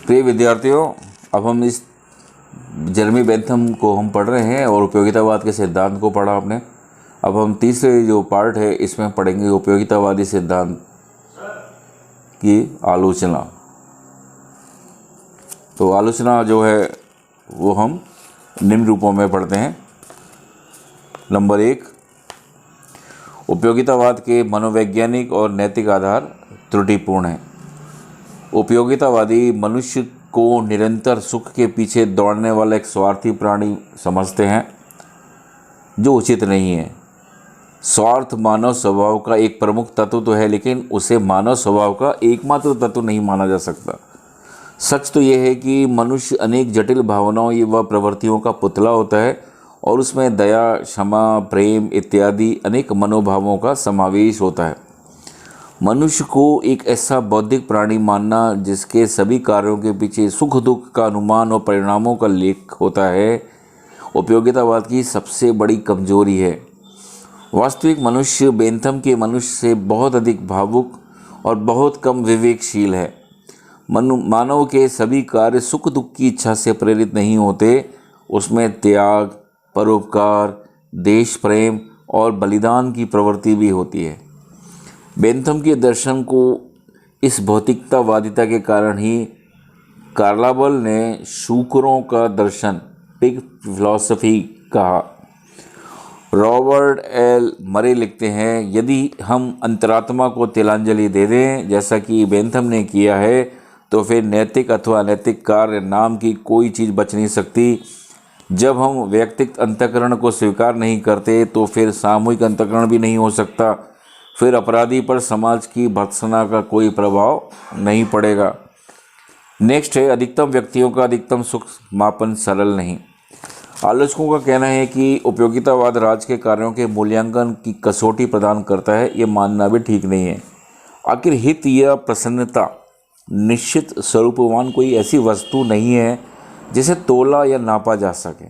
प्रिय विद्यार्थियों, अब हम इस जेरेमी बेंथम को हम पढ़ रहे हैं और उपयोगितावाद के सिद्धांत को पढ़ा आपने। अब हम तीसरे जो पार्ट है इसमें पढ़ेंगे उपयोगितावादी सिद्धांत की आलोचना। तो आलोचना जो है वो हम निम्न रूपों में पढ़ते हैं। नंबर 1, उपयोगितावाद के मनोवैज्ञानिक और नैतिक आधार त्रुटिपूर्ण है। उपयोगितावादी मनुष्य को निरंतर सुख के पीछे दौड़ने वाला एक स्वार्थी प्राणी समझते हैं, जो उचित नहीं है। स्वार्थ मानव स्वभाव का एक प्रमुख तत्व तो है, लेकिन उसे मानव स्वभाव का एकमात्र तत्व नहीं माना जा सकता। सच तो यह है कि मनुष्य अनेक जटिल भावनाओं व प्रवृत्तियों का पुतला होता है और उसमें दया, क्षमा, प्रेम इत्यादि अनेक मनोभावों का समावेश होता है। मनुष्य को एक ऐसा बौद्धिक प्राणी मानना जिसके सभी कार्यों के पीछे सुख दुख का अनुमान और परिणामों का लेख होता है, उपयोगितावाद की सबसे बड़ी कमजोरी है। वास्तविक मनुष्य बेंथम के मनुष्य से बहुत अधिक भावुक और बहुत कम विवेकशील है। मानव के सभी कार्य सुख दुख की इच्छा से प्रेरित नहीं होते, उसमें त्याग, परोपकार, देश प्रेम और बलिदान की प्रवृत्ति भी होती है। बेंथम के दर्शन को इस भौतिकतावादिता के कारण ही कार्लाइल ने शूकरों का दर्शन, पिग फिलॉसफी कहा। रॉबर्ट एल मरे लिखते हैं, यदि हम अंतरात्मा को तिलांजलि दे दें जैसा कि बेंथम ने किया है, तो फिर नैतिक अथवा अनैतिक कार्य नाम की कोई चीज़ बच नहीं सकती। जब हम व्यक्तिगत अंतःकरण को स्वीकार नहीं करते तो फिर सामूहिक अंतःकरण भी नहीं हो सकता। फिर अपराधी पर समाज की भर्त्सना का कोई प्रभाव नहीं पड़ेगा। नेक्स्ट है, अधिकतम व्यक्तियों का अधिकतम सुख मापन सरल नहीं। आलोचकों का कहना है कि उपयोगितावाद राज्य के कार्यों के मूल्यांकन की कसौटी प्रदान करता है। ये मानना भी ठीक नहीं है। आखिर हित या प्रसन्नता निश्चित स्वरूपवान कोई ऐसी वस्तु नहीं है जिसे तोला या नापा जा सके।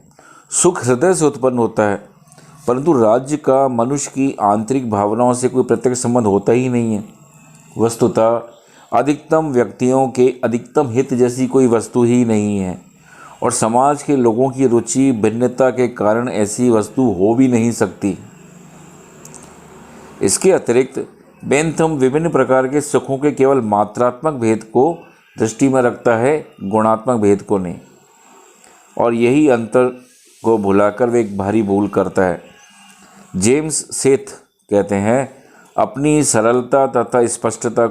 सुख हृदय से उत्पन्न होता है, परंतु राज्य का मनुष्य की आंतरिक भावनाओं से कोई प्रत्यक्ष संबंध होता ही नहीं है। वस्तुतः अधिकतम व्यक्तियों के अधिकतम हित जैसी कोई वस्तु ही नहीं है और समाज के लोगों की रुचि भिन्नता के कारण ऐसी वस्तु हो भी नहीं सकती। इसके अतिरिक्त बेंथम विभिन्न प्रकार के सुखों के केवल मात्रात्मक भेद को दृष्टि में रखता है, गुणात्मक भेद को नहीं, और यही अंतर को भुलाकर वे एक भारी भूल करता है। जेम्स सेथ कहते हैं, अपनी सरलता तथा स्पष्टता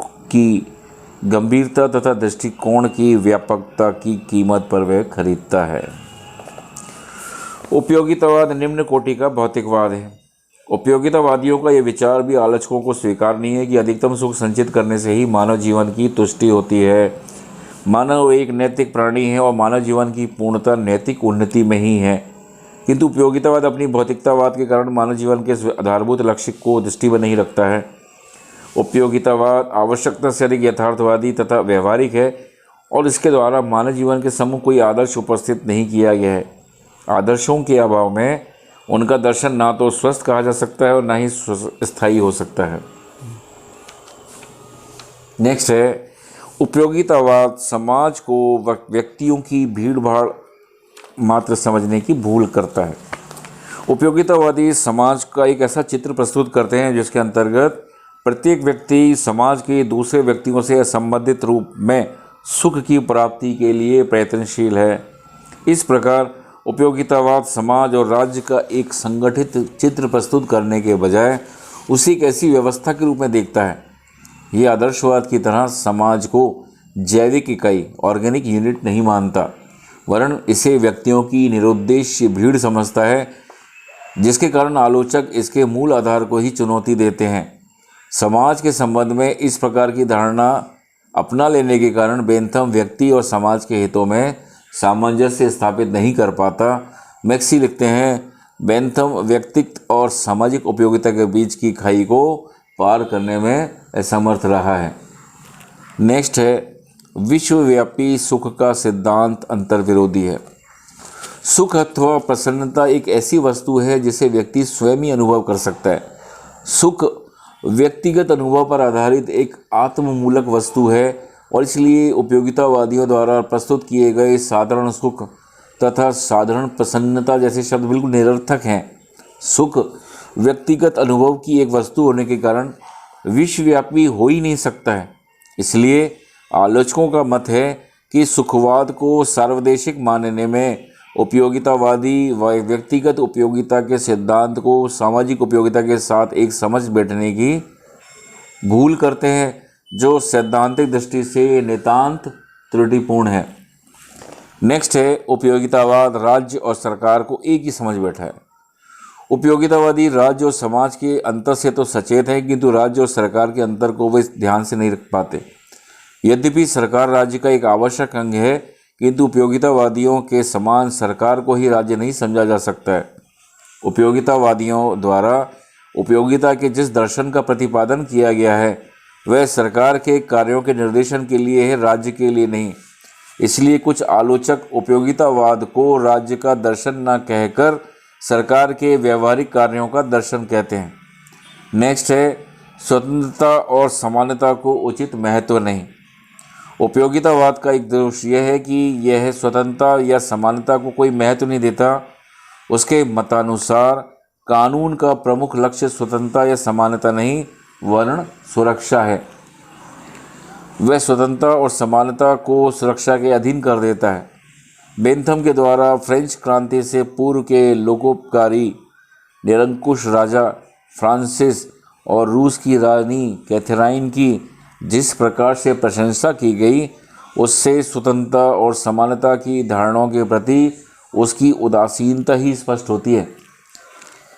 की गंभीरता तथा दृष्टिकोण की व्यापकता की कीमत पर वह खरीदता है। उपयोगितावाद निम्न कोटि का भौतिकवाद है। उपयोगितावादियों का यह विचार भी आलोचकों को स्वीकारनीय है कि अधिकतम सुख संचित करने से ही मानव जीवन की तुष्टि होती है। मानव एक नैतिक प्राणी है और मानव जीवन की पूर्णता नैतिक उन्नति में ही है, किंतु उपयोगितावाद अपनी भौतिकतावाद के कारण मानव जीवन के आधारभूत लक्ष्य को दृष्टि में नहीं रखता है। उपयोगितावाद आवश्यकता से अधिक यथार्थवादी तथा व्यवहारिक है और इसके द्वारा मानव जीवन के सम्मुख कोई आदर्श उपस्थित नहीं किया गया है। आदर्शों के अभाव में उनका दर्शन ना तो स्वस्थ कहा जा सकता है और ना ही स्थायी हो सकता है। नेक्स्ट है, उपयोगितावाद समाज को व्यक्तियों की भीड़-भाड़ मात्र समझने की भूल करता है। उपयोगितावादी समाज का एक ऐसा चित्र प्रस्तुत करते हैं जिसके अंतर्गत प्रत्येक व्यक्ति समाज के दूसरे व्यक्तियों से असंबंधित रूप में सुख की प्राप्ति के लिए प्रयत्नशील है। इस प्रकार उपयोगितावाद समाज और राज्य का एक संगठित चित्र प्रस्तुत करने के बजाय उसी एक ऐसी व्यवस्था के रूप में देखता है। ये आदर्शवाद की तरह समाज को जैविक इकाई, ऑर्गेनिक यूनिट नहीं मानता, वरन इसे व्यक्तियों की निरुद्देश्य भीड़ समझता है, जिसके कारण आलोचक इसके मूल आधार को ही चुनौती देते हैं। समाज के संबंध में इस प्रकार की धारणा अपना लेने के कारण बेंथम व्यक्ति और समाज के हितों में सामंजस्य स्थापित नहीं कर पाता। मैक्सी लिखते हैं, बेंथम व्यक्तित्व और सामाजिक उपयोगिता के बीच की खाई को पार करने में असमर्थ रहा है। नेक्स्ट है, विश्वव्यापी सुख का सिद्धांत अंतर्विरोधी है। सुख अथवा प्रसन्नता एक ऐसी वस्तु है जिसे व्यक्ति स्वयं ही अनुभव कर सकता है। सुख व्यक्तिगत अनुभव पर आधारित एक आत्ममूलक वस्तु है और इसलिए उपयोगितावादियों द्वारा प्रस्तुत किए गए साधारण सुख तथा साधारण प्रसन्नता जैसे शब्द बिल्कुल निरर्थक हैं। सुख व्यक्तिगत अनुभव की एक वस्तु होने के कारण विश्वव्यापी हो ही नहीं सकता है। इसलिए आलोचकों का मत है कि सुखवाद को सार्वदेशिक मानने में उपयोगितावादी व व्यक्तिगत उपयोगिता के सिद्धांत को सामाजिक उपयोगिता के साथ एक समझ बैठने की भूल करते हैं, जो सैद्धांतिक दृष्टि से नितांत त्रुटिपूर्ण है। नेक्स्ट है उपयोगितावाद राज्य और सरकार को एक ही समझ बैठा है। उपयोगितावादी राज्य और समाज के अंतर से तो सचेत है, किंतु राज्य और सरकार के अंतर को वे ध्यान से नहीं रख पाते। यद्यपि सरकार राज्य का एक आवश्यक अंग है, किंतु उपयोगितावादियों के समान सरकार को ही राज्य नहीं समझा जा सकता है। उपयोगितावादियों द्वारा उपयोगिता के जिस दर्शन का प्रतिपादन किया गया है वह सरकार के कार्यों के निर्देशन के लिए है, राज्य के लिए नहीं। इसलिए कुछ आलोचक उपयोगितावाद को राज्य का दर्शन न कहकर सरकार के व्यवहारिक कार्यों का दर्शन कहते हैं। नेक्स्ट है स्वतंत्रता और समानता को उचित महत्व नहीं। उपयोगितावाद का एक दोष यह है कि यह स्वतंत्रता या समानता को कोई महत्व नहीं देता। उसके मतानुसार कानून का प्रमुख लक्ष्य स्वतंत्रता या समानता नहीं वर्ण सुरक्षा है। वह स्वतंत्रता और समानता को सुरक्षा के अधीन कर देता है। बेंथम के द्वारा फ्रेंच क्रांति से पूर्व के लोकोपकारी निरंकुश राजा फ्रांसिस और रूस की रानी कैथरीन की जिस प्रकार से प्रशंसा की गई, उससे स्वतंत्रता और समानता की धारणाओं के प्रति उसकी उदासीनता ही स्पष्ट होती है।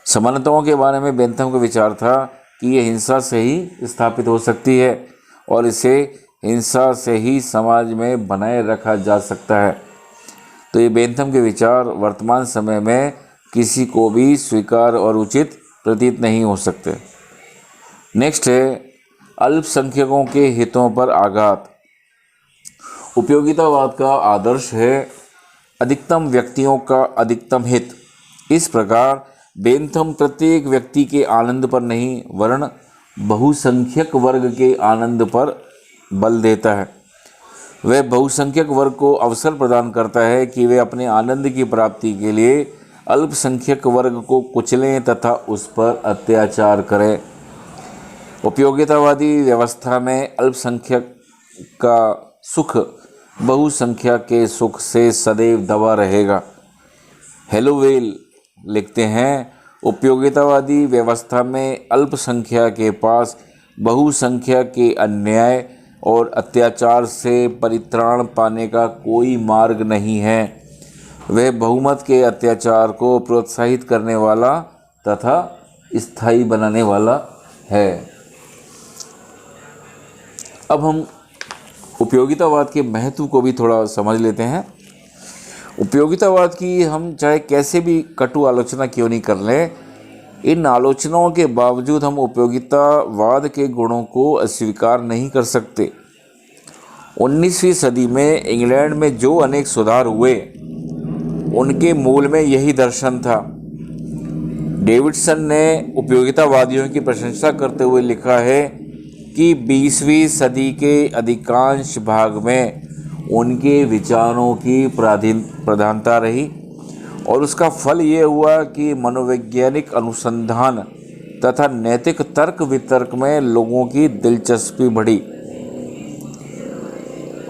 समानताओं के बारे में बेंथम का विचार था कि यह हिंसा से ही स्थापित हो सकती है और इसे हिंसा से ही समाज में बनाए रखा जा सकता है। तो ये बेंथम के विचार वर्तमान समय में किसी को भी स्वीकार और उचित प्रतीत नहीं हो सकते। नेक्स्ट है अल्पसंख्यकों के हितों पर आघात। उपयोगितावाद का आदर्श है अधिकतम व्यक्तियों का अधिकतम हित। इस प्रकार बेंथम प्रत्येक व्यक्ति के आनंद पर नहीं वरन बहुसंख्यक वर्ग के आनंद पर बल देता है। वह बहुसंख्यक वर्ग को अवसर प्रदान करता है कि वे अपने आनंद की प्राप्ति के लिए अल्पसंख्यक वर्ग को कुचलें तथा उस पर अत्याचार करें। उपयोगितावादी व्यवस्था में अल्पसंख्यक का सुख बहुसंख्यक के सुख से सदैव दबा रहेगा। हेलोवेल लिखते हैं, उपयोगितावादी व्यवस्था में अल्पसंख्यक के पास बहुसंख्यक के अन्याय और अत्याचार से परित्राण पाने का कोई मार्ग नहीं है। वह बहुमत के अत्याचार को प्रोत्साहित करने वाला तथा स्थायी बनाने वाला है। अब हम उपयोगितावाद के महत्व को भी थोड़ा समझ लेते हैं। उपयोगितावाद की हम चाहे कैसे भी कटु आलोचना क्यों नहीं कर लें, इन आलोचनाओं के बावजूद हम उपयोगितावाद के गुणों को अस्वीकार नहीं कर सकते। 19वीं सदी में इंग्लैंड में जो अनेक सुधार हुए उनके मूल में यही दर्शन था। डेविडसन ने उपयोगितावादियों की प्रशंसा करते हुए लिखा है कि 20वीं सदी के अधिकांश भाग में उनके विचारों की प्रधानता रही और उसका फल ये हुआ कि मनोवैज्ञानिक अनुसंधान तथा नैतिक तर्क वितर्क में लोगों की दिलचस्पी बढ़ी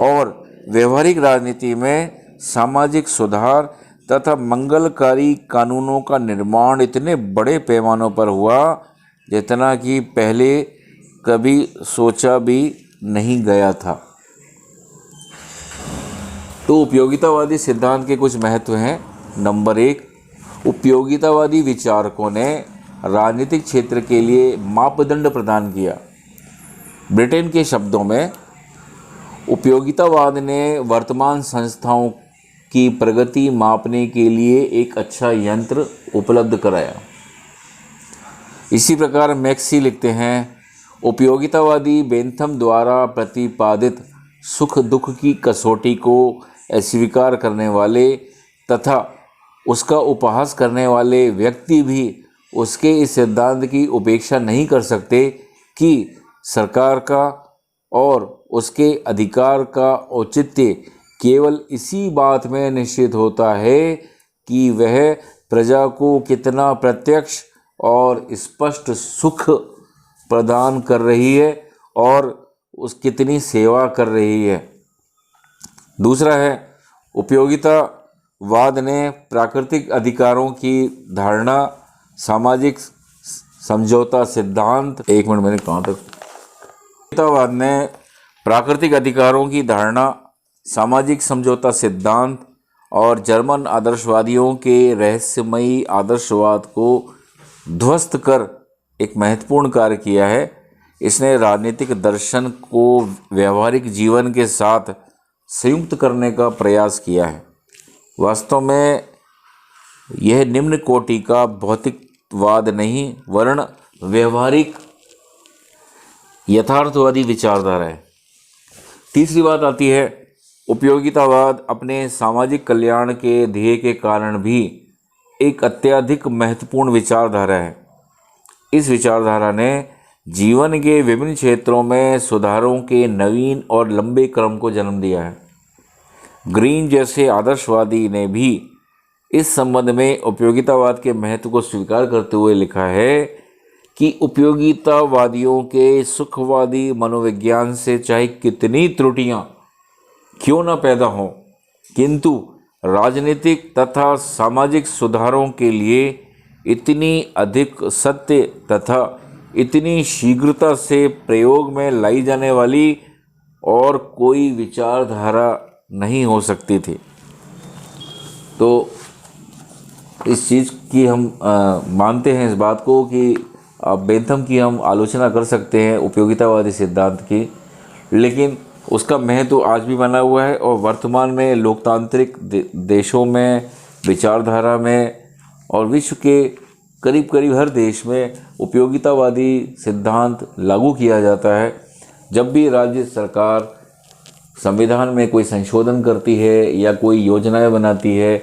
और व्यवहारिक राजनीति में सामाजिक सुधार तथा मंगलकारी कानूनों का निर्माण इतने बड़े पैमानों पर हुआ जितना कि पहले कभी सोचा भी नहीं गया था। तो उपयोगितावादी सिद्धांत के कुछ महत्व हैं। नंबर 1, उपयोगितावादी विचारकों ने राजनीतिक क्षेत्र के लिए मापदंड प्रदान किया। ब्रिटेन के शब्दों में उपयोगितावाद ने वर्तमान संस्थाओं की प्रगति मापने के लिए एक अच्छा यंत्र उपलब्ध कराया। इसी प्रकार मैक्सी लिखते हैं, उपयोगितावादी बेंथम द्वारा प्रतिपादित सुख दुख की कसौटी को अस्वीकार करने वाले तथा उसका उपहास करने वाले व्यक्ति भी उसके इस सिद्धांत की उपेक्षा नहीं कर सकते कि सरकार का और उसके अधिकार का औचित्य केवल इसी बात में निश्चित होता है कि वह प्रजा को कितना प्रत्यक्ष और स्पष्ट सुख प्रदान कर रही है और उस कितनी सेवा कर रही है। दूसरा है, उपयोगितावाद ने प्राकृतिक अधिकारों की धारणा, सामाजिक समझौता सिद्धांत, एक मिनट मैंने कहाँ तक, उपयोगितावाद ने प्राकृतिक अधिकारों की धारणा, सामाजिक समझौता सिद्धांत और जर्मन आदर्शवादियों के रहस्यमयी आदर्शवाद को ध्वस्त कर एक महत्वपूर्ण कार्य किया है। इसने राजनीतिक दर्शन को व्यवहारिक जीवन के साथ संयुक्त करने का प्रयास किया है। वास्तव में यह निम्न कोटि का भौतिकवाद नहीं वरन व्यवहारिक यथार्थवादी विचारधारा है। तीसरी बात आती है, उपयोगितावाद अपने सामाजिक कल्याण के ध्येय के कारण भी एक अत्यधिक महत्वपूर्ण विचारधारा है। इस विचारधारा ने जीवन के विभिन्न क्षेत्रों में सुधारों के नवीन और लंबे क्रम को जन्म दिया है। ग्रीन जैसे आदर्शवादी ने भी इस संबंध में उपयोगितावाद के महत्व को स्वीकार करते हुए लिखा है कि उपयोगितावादियों के सुखवादी मनोविज्ञान से चाहे कितनी त्रुटियां क्यों न पैदा हों, किंतु राजनीतिक तथा सामाजिक सुधारों के लिए इतनी अधिक सत्य तथा इतनी शीघ्रता से प्रयोग में लाई जाने वाली और कोई विचारधारा नहीं हो सकती थी। तो इस चीज़ की हम मानते हैं, इस बात को कि बेंथम की हम आलोचना कर सकते हैं उपयोगितावादी सिद्धांत की, लेकिन उसका महत्व आज भी बना हुआ है और वर्तमान में लोकतांत्रिक देशों में, विचारधारा में और विश्व के करीब करीब हर देश में उपयोगितावादी सिद्धांत लागू किया जाता है। जब भी राज्य सरकार संविधान में कोई संशोधन करती है या कोई योजनाएं बनाती है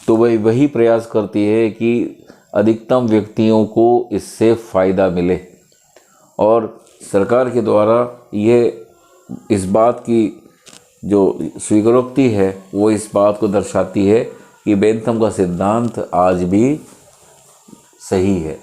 तो वह वही प्रयास करती है कि अधिकतम व्यक्तियों को इससे फ़ायदा मिले, और सरकार के द्वारा ये इस बात की जो स्वीकारोक्ति है वो इस बात को दर्शाती है कि बेंथम का सिद्धांत आज भी सही है।